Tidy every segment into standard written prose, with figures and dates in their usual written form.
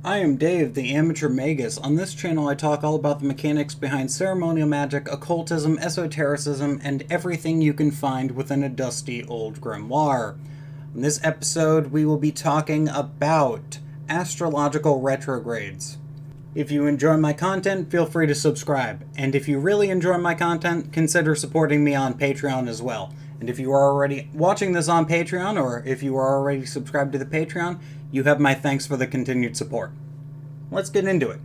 I am Dave, the Amateur Magus. On this channel I talk all about the mechanics behind ceremonial magic, occultism, esotericism, and everything you can find within a dusty old grimoire. In this episode we will be talking about astrological retrogrades. If you enjoy my content, feel free to subscribe. And if you really enjoy my content, consider supporting me on Patreon as well. And if you are already watching this on Patreon, or if you are already subscribed to the Patreon, you have my thanks for the continued support. Let's get into it.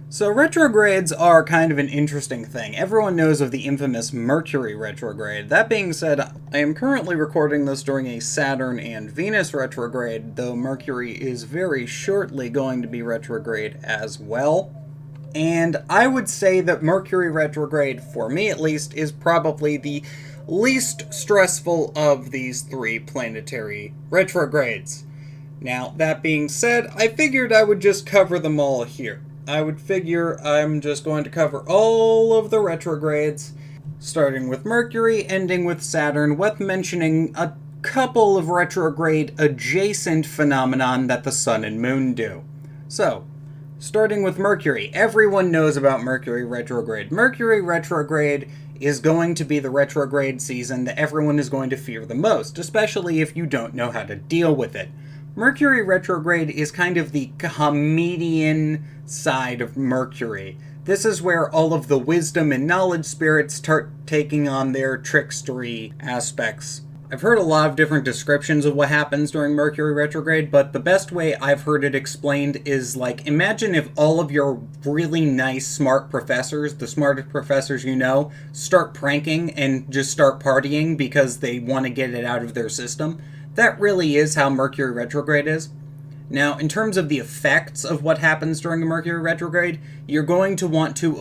So retrogrades are kind of an interesting thing. Everyone knows of the infamous Mercury retrograde. That being said, I am currently recording this during a Saturn and Venus retrograde, though Mercury is very shortly going to be retrograde as well. And I would say that Mercury retrograde, for me at least, is probably the least stressful of these three planetary retrogrades. Now, that being said, I figured I would just cover them all here. I would figure I'm just going to cover all of the retrogrades, starting with Mercury, ending with Saturn, with mentioning a couple of retrograde adjacent phenomenon that the Sun and Moon do. So, starting with Mercury, everyone knows about Mercury retrograde. Mercury retrograde is going to be the retrograde season that everyone is going to fear the most, especially if you don't know how to deal with it. Mercury retrograde is kind of the comedian side of Mercury. This is where all of the wisdom and knowledge spirits start taking on their trickstery aspects. I've heard a lot of different descriptions of what happens during Mercury retrograde, but the best way I've heard it explained is like, imagine if all of your really nice, smart professors, the smartest professors you know, start pranking and just start partying because they want to get it out of their system. That really is how Mercury retrograde is. Now, in terms of the effects of what happens during a Mercury retrograde, you're going to want to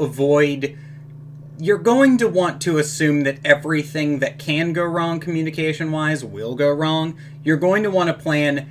assume that everything that can go wrong communication-wise will go wrong. You're going to want to plan,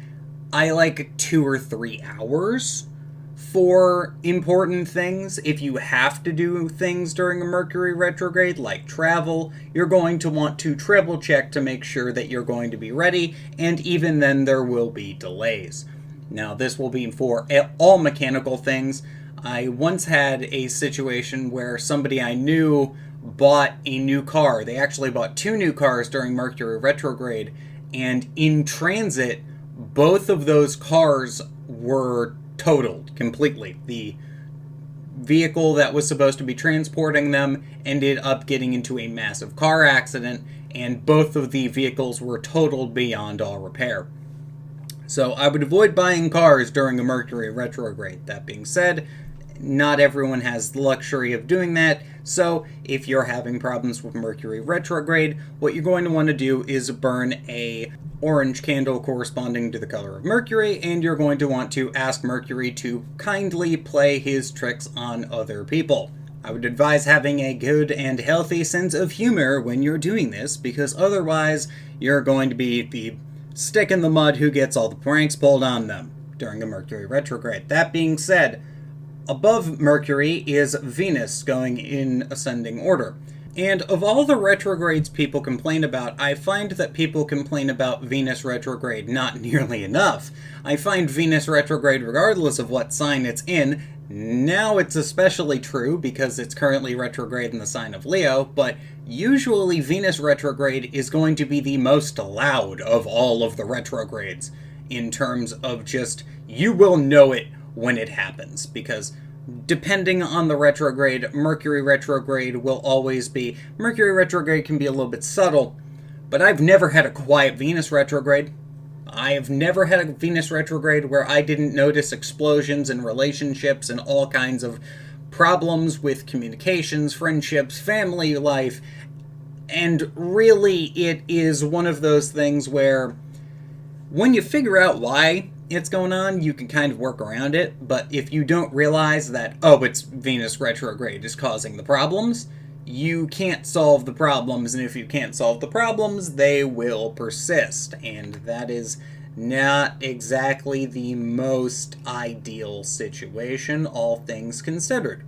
2 or 3 hours for important things. If you have to do things during a Mercury retrograde, like travel, you're going to want to triple check to make sure that you're going to be ready, and even then there will be delays. Now, this will be for all mechanical things. I once had a situation where somebody I knew bought a new car. They actually bought 2 new cars during Mercury retrograde, and in transit, both of those cars were totaled completely. The vehicle that was supposed to be transporting them ended up getting into a massive car accident, and both of the vehicles were totaled beyond all repair. So I would avoid buying cars during a Mercury retrograde. That being said, not everyone has the luxury of doing that, so if you're having problems with Mercury retrograde, what you're going to want to do is burn a orange candle corresponding to the color of Mercury, and you're going to want to ask Mercury to kindly play his tricks on other people. I would advise having a good and healthy sense of humor when you're doing this, because otherwise you're going to be the stick in the mud who gets all the pranks pulled on them during a Mercury retrograde. That being said, above Mercury is Venus going in ascending order. And of all the retrogrades people complain about, I find that people complain about Venus retrograde not nearly enough. I find Venus retrograde, regardless of what sign it's in, now it's especially true because it's currently retrograde in the sign of Leo, but usually Venus retrograde is going to be the most loud of all of the retrogrades in terms of just, you will know it when it happens, because depending on the retrograde, Mercury retrograde will always be... Mercury retrograde can be a little bit subtle, but I've never had a quiet Venus retrograde. I have never had a Venus retrograde where I didn't notice explosions in relationships and all kinds of problems with communications, friendships, family life, and really it is one of those things where when you figure out why it's going on, you can kind of work around it, but if you don't realize that, it's Venus retrograde is causing the problems, you can't solve the problems, and if you can't solve the problems, they will persist, and that is not exactly the most ideal situation, all things considered.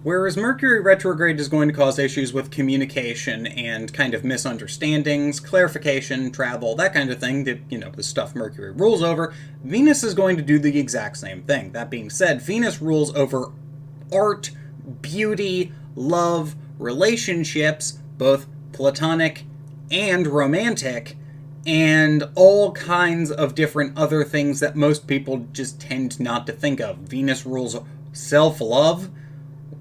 Whereas Mercury retrograde is going to cause issues with communication and kind of misunderstandings, clarification, travel, that kind of thing, that, the stuff Mercury rules over, Venus is going to do the exact same thing. That being said, Venus rules over art, beauty, love, relationships, both platonic and romantic, and all kinds of different other things that most people just tend not to think of. Venus rules self-love,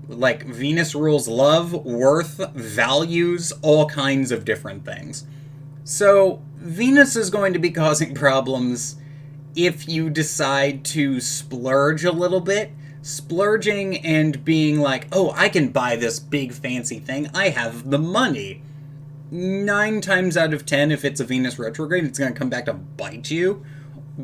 like Venus rules love, worth, values, all kinds of different things. So Venus is going to be causing problems if you decide to splurge a little bit. Splurging and being like, oh, I can buy this big fancy thing, I have the money. 9 times out of 10, if it's a Venus retrograde, it's going to come back to bite you,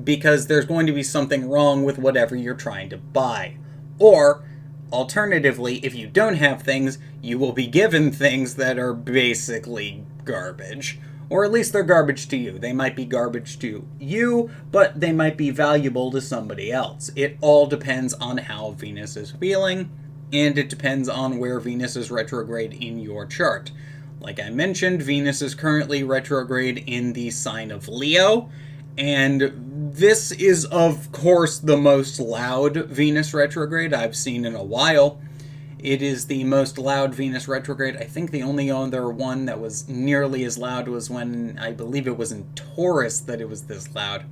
because there's going to be something wrong with whatever you're trying to buy. Or, alternatively, if you don't have things, you will be given things that are basically garbage. Or at least they're garbage to you. They might be garbage to you, but they might be valuable to somebody else. It all depends on how Venus is feeling, and it depends on where Venus is retrograde in your chart. Like I mentioned, Venus is currently retrograde in the sign of Leo, and this is, of course, the most loud Venus retrograde I've seen in a while. It is the most loud Venus retrograde. I think the only other one that was nearly as loud was when, I believe it was in Taurus that it was this loud.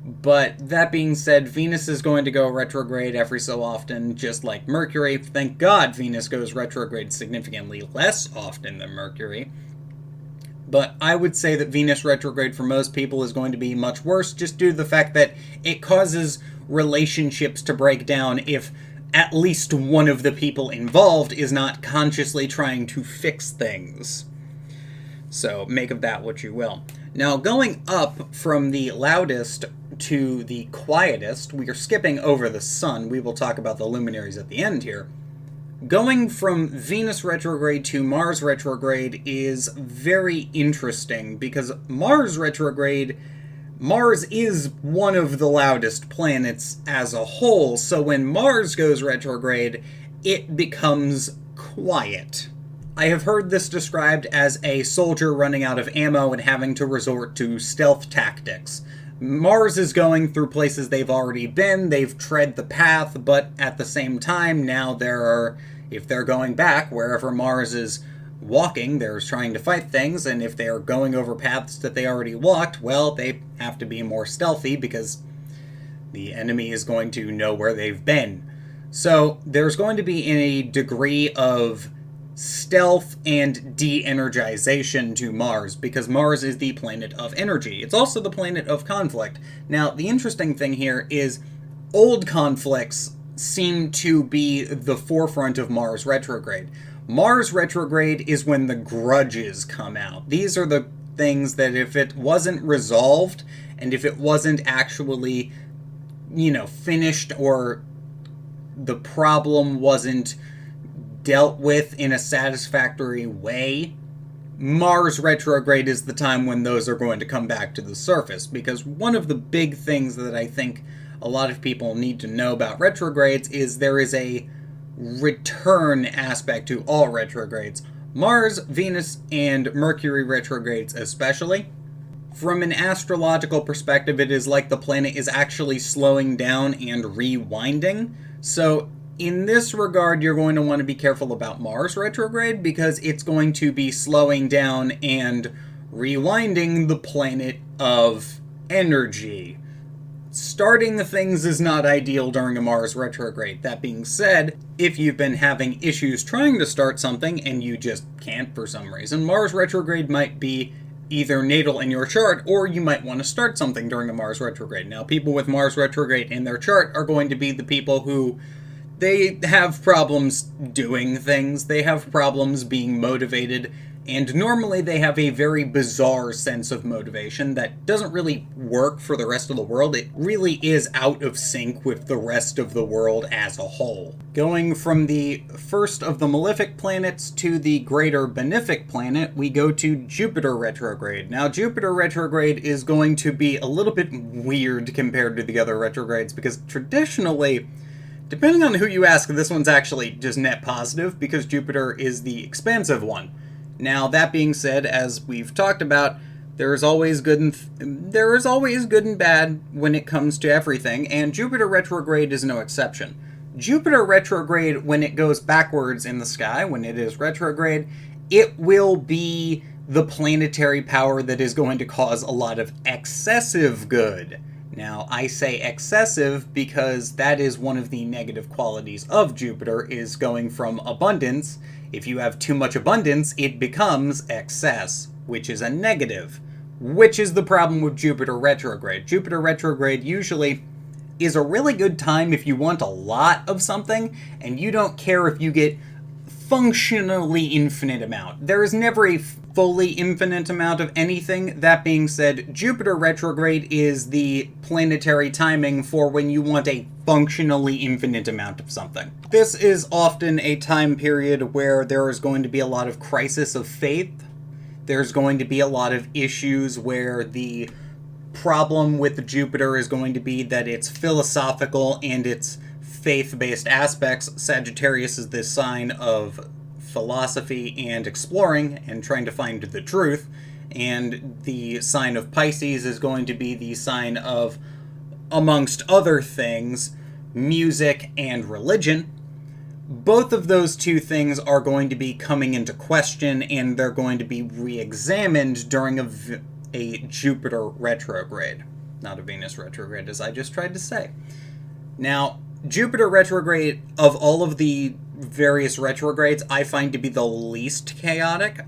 But that being said, Venus is going to go retrograde every so often, just like Mercury. Thank God Venus goes retrograde significantly less often than Mercury. But I would say that Venus retrograde for most people is going to be much worse, just due to the fact that it causes relationships to break down if at least one of the people involved is not consciously trying to fix things. So make of that what you will. Now, going up from the loudest to the quietest, we are skipping over the sun. We will talk about the luminaries at the end here. Going from Venus retrograde to Mars retrograde is very interesting, because Mars retrograde, Mars is one of the loudest planets as a whole, so when Mars goes retrograde, it becomes quiet. I have heard this described as a soldier running out of ammo and having to resort to stealth tactics. Mars is going through places they've already been, they've tread the path, but at the same time, now if they're going back, wherever Mars is walking, they're trying to fight things, and if they're going over paths that they already walked, well, they have to be more stealthy because the enemy is going to know where they've been. So there's going to be a degree of stealth and de-energization to Mars, because Mars is the planet of energy. It's also the planet of conflict. Now, the interesting thing here is old conflicts seem to be the forefront of Mars retrograde. Mars retrograde is when the grudges come out. These are the things that if it wasn't resolved, and if it wasn't actually, finished, or the problem wasn't dealt with in a satisfactory way, Mars retrograde is the time when those are going to come back to the surface. Because one of the big things that I think a lot of people need to know about retrogrades is there is a return aspect to all retrogrades. Mars, Venus, and Mercury retrogrades especially. From an astrological perspective, it is like the planet is actually slowing down and rewinding. So in this regard, you're going to want to be careful about Mars retrograde, because it's going to be slowing down and rewinding the planet of energy. Starting the things is not ideal during a Mars retrograde. That being said, if you've been having issues trying to start something and you just can't for some reason, Mars retrograde might be either natal in your chart, or you might want to start something during a Mars retrograde. Now, people with Mars retrograde in their chart are going to be the people who they have problems doing things, they have problems being motivated, and normally they have a very bizarre sense of motivation that doesn't really work for the rest of the world. It really is out of sync with the rest of the world as a whole. Going from the first of the malefic planets to the greater benefic planet, we go to Jupiter retrograde. Now, Jupiter retrograde is going to be a little bit weird compared to the other retrogrades, because traditionally Depending on who you ask, this one's actually just net positive because Jupiter is the expansive one. Now, that being said, as we've talked about, there is always good and bad when it comes to everything, and Jupiter retrograde is no exception. Jupiter retrograde, when it goes backwards in the sky, when it is retrograde, it will be the planetary power that is going to cause a lot of excessive good. Now, I say excessive because that is one of the negative qualities of Jupiter, is going from abundance. If you have too much abundance, it becomes excess, which is a negative, which is the problem with Jupiter retrograde. Jupiter retrograde usually is a really good time if you want a lot of something, and you don't care if you get functionally infinite amount. There is never a fully infinite amount of anything. That being said, Jupiter retrograde is the planetary timing for when you want a functionally infinite amount of something. This is often a time period where there is going to be a lot of crisis of faith. There's going to be a lot of issues where the problem with Jupiter is going to be that it's philosophical and it's faith-based aspects. Sagittarius is this sign of philosophy and exploring and trying to find the truth, and the sign of Pisces is going to be the sign of, amongst other things, music and religion. Both of those two things are going to be coming into question, and they're going to be re-examined during a Jupiter retrograde. Not a Venus retrograde, as I just tried to say. Now, Jupiter retrograde, of all of the various retrogrades, I find to be the least chaotic.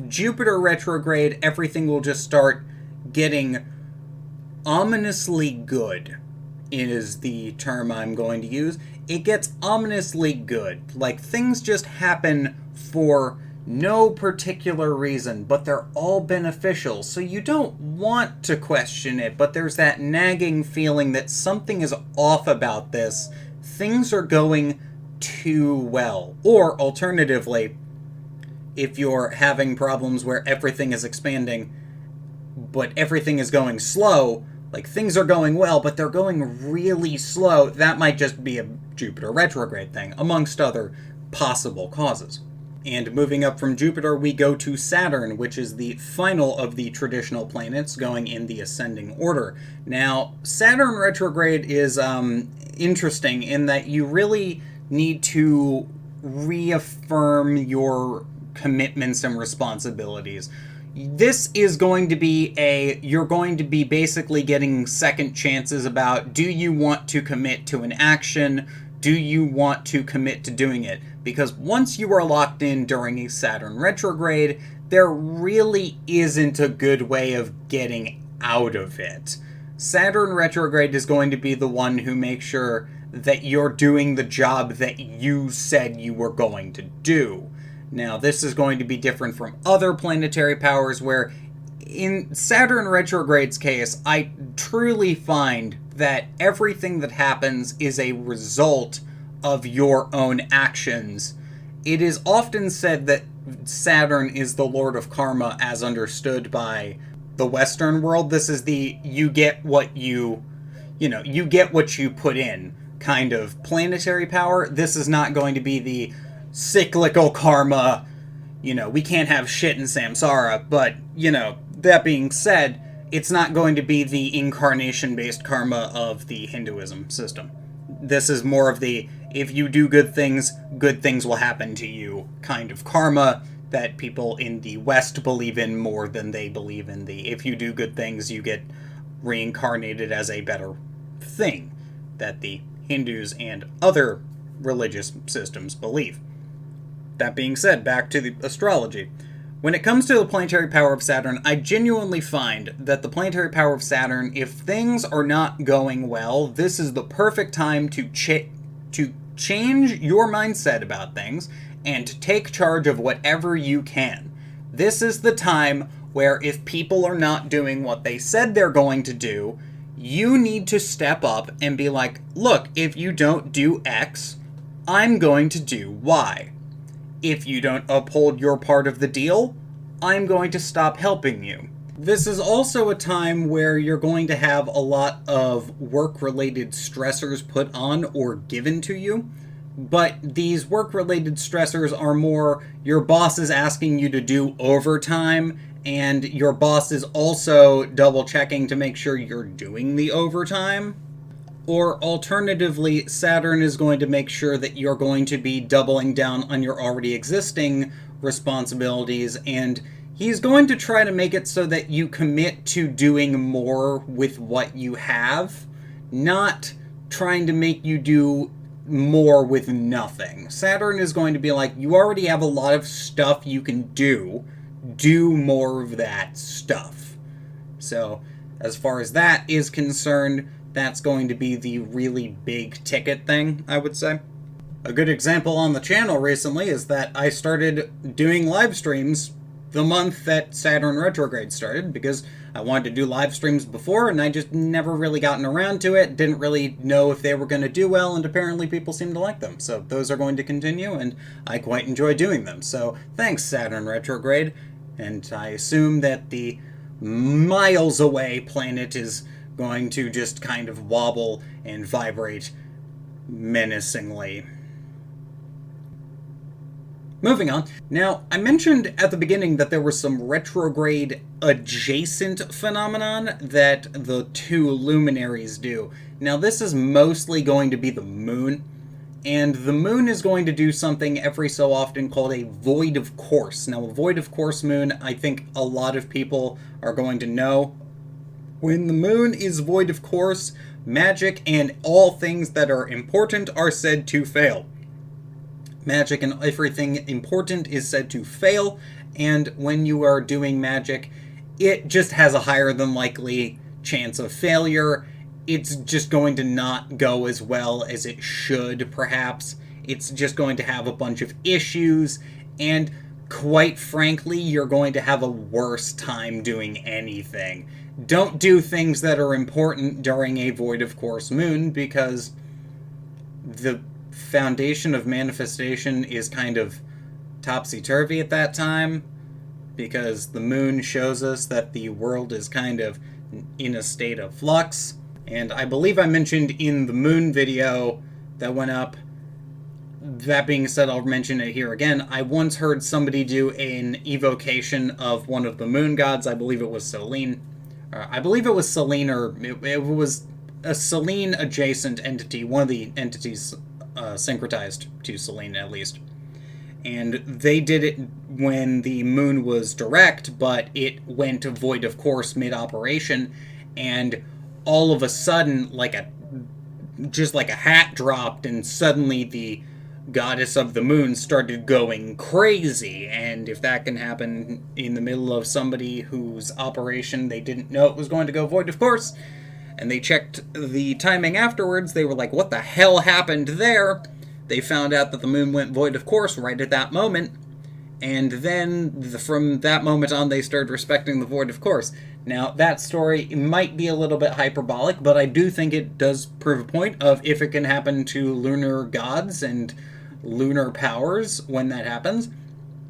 Jupiter retrograde, everything will just start getting ominously good, is the term I'm going to use. It gets ominously good. Like, things just happen for no particular reason, but they're all beneficial, so you don't want to question it, but there's that nagging feeling that something is off about this. Things are going too well. Or, alternatively, if you're having problems where everything is expanding, but everything is going slow, like things are going well, but they're going really slow, that might just be a Jupiter retrograde thing, amongst other possible causes. And moving up from Jupiter, we go to Saturn, which is the final of the traditional planets, going in the ascending order. Now, Saturn retrograde is interesting in that you really need to reaffirm your commitments and responsibilities. This is going to be you're going to be basically getting second chances about, do you want to commit to an action? Do you want to commit to doing it? Because once you are locked in during a Saturn retrograde, there really isn't a good way of getting out of it. Saturn retrograde is going to be the one who makes sure that you're doing the job that you said you were going to do. Now, this is going to be different from other planetary powers where, in Saturn retrograde's case, I truly find that everything that happens is a result of your own actions. It is often said that Saturn is the lord of karma as understood by the Western world. This is the you get what you get what you put in kind of planetary power. This is not going to be the cyclical karma, we can't have shit in samsara, but, that being said, it's not going to be the incarnation-based karma of the Hinduism system. This is more of the, if you do good things will happen to you kind of karma that people in the West believe in more than they believe in the, if you do good things, you get reincarnated as a better thing that the Hindus and other religious systems believe. That being said, back to the astrology. When it comes to the planetary power of Saturn, I genuinely find that the planetary power of Saturn, if things are not going well, this is the perfect time to change your mindset about things and to take charge of whatever you can. This is the time where if people are not doing what they said they're going to do, you need to step up and be like, look, if you don't do X, I'm going to do Y. If you don't uphold your part of the deal, I'm going to stop helping you. This is also a time where you're going to have a lot of work-related stressors put on or given to you. But these work-related stressors are more your boss is asking you to do overtime, and your boss is also double-checking to make sure you're doing the overtime. Or alternatively, Saturn is going to make sure that you're going to be doubling down on your already existing responsibilities, and he's going to try to make it so that you commit to doing more with what you have, not trying to make you do more with nothing. Saturn is going to be like, you already have a lot of stuff you can do more of that stuff. So, as far as that is concerned, that's going to be the really big ticket thing, I would say. A good example on the channel recently is that I started doing live streams the month that Saturn retrograde started, because I wanted to do live streams before and I just never really gotten around to it, didn't really know if they were going to do well, and apparently people seem to like them. So those are going to continue, and I quite enjoy doing them. So thanks, Saturn retrograde. And I assume that the miles away planet is going to just kind of wobble and vibrate menacingly. Moving on. Now, I mentioned at the beginning that there was some retrograde adjacent phenomenon that the two luminaries do. Now, this is mostly going to be the moon, and the moon is going to do something every so often called a void of course. Now, a void of course moon, I think a lot of people are going to know. When the moon is void of course, magic and all things that are important are said to fail. Magic and everything important is said to fail, and when you are doing magic, it just has a higher than likely chance of failure. It's just going to not go as well as it should, perhaps. It's just going to have a bunch of issues, and quite frankly, you're going to have a worse time doing anything. Don't do things that are important during a void of course moon, because the foundation of manifestation is kind of topsy-turvy at that time, because the moon shows us that the world is kind of in a state of flux. And I believe I mentioned in the moon video that went up, that being said, I'll mention it here again, I once heard somebody do an evocation of one of the moon gods. I believe it was Selene. I believe it was Selene, or it was a Selene adjacent entity, one of the entities syncretized to Selene, at least. And they did it when the moon was direct, but it went void of course mid-operation, and all of a sudden, just like a hat dropped, and suddenly the goddess of the moon started going crazy. And if that can happen in the middle of somebody whose operation they didn't know it was going to go void of course, and they checked the timing afterwards, they were like, what the hell happened there? They found out that the moon went void of course right at that moment, and then from that moment on they started respecting the void of course. Now, that story might be a little bit hyperbolic, but I do think it does prove a point of if it can happen to lunar gods and lunar powers when that happens,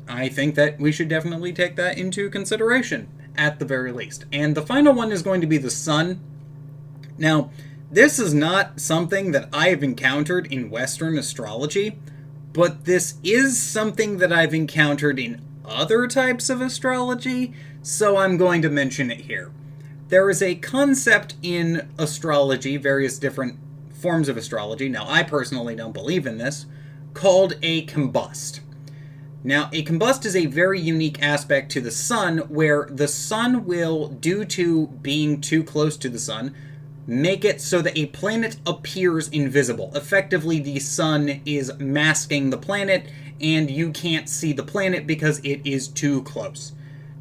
I think that we should definitely take that into consideration, at the very least. And the final one is going to be the sun. Now, this is not something that I have encountered in Western astrology, but this is something that I've encountered in other types of astrology, so I'm going to mention it here. There is a concept in astrology, various different forms of astrology, now I personally don't believe in this, called a combust. Now, a combust is a very unique aspect to the sun, where the sun will, due to being too close to the sun, make it so that a planet appears invisible. Effectively, the sun is masking the planet, and you can't see the planet because it is too close.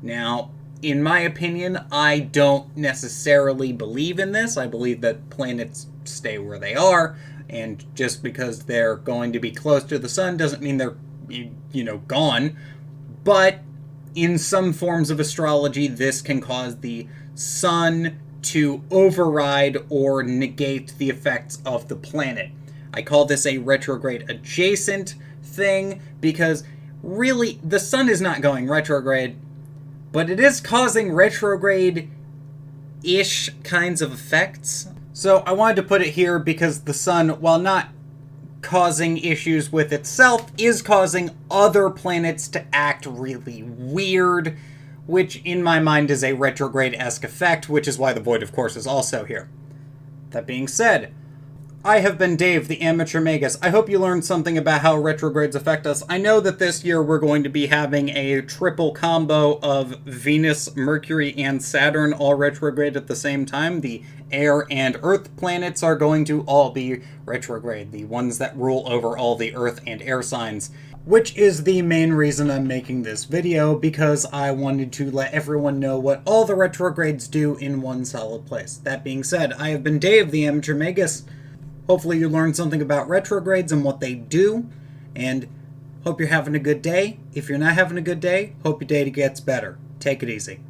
Now, in my opinion, I don't necessarily believe in this. I believe that planets stay where they are, and just because they're going to be close to the sun doesn't mean they're, gone. But in some forms of astrology, this can cause the sun to override or negate the effects of the planet. I call this a retrograde adjacent thing because really the sun is not going retrograde, but it is causing retrograde-ish kinds of effects. So I wanted to put it here because the sun, while not causing issues with itself, is causing other planets to act really weird, which in my mind is a retrograde-esque effect, which is why the Void, of course, is also here. That being said, I have been Dave, the Amateur Magus. I hope you learned something about how retrogrades affect us. I know that this year we're going to be having a triple combo of Venus, Mercury, and Saturn all retrograde at the same time. The air and earth planets are going to all be retrograde, the ones that rule over all the earth and air signs. Which is the main reason I'm making this video, because I wanted to let everyone know what all the retrogrades do in one solid place. That being said, I have been Dave, the Amateur Magus. Hopefully you learned something about retrogrades and what they do, and hope you're having a good day. If you're not having a good day, hope your day gets better. Take it easy.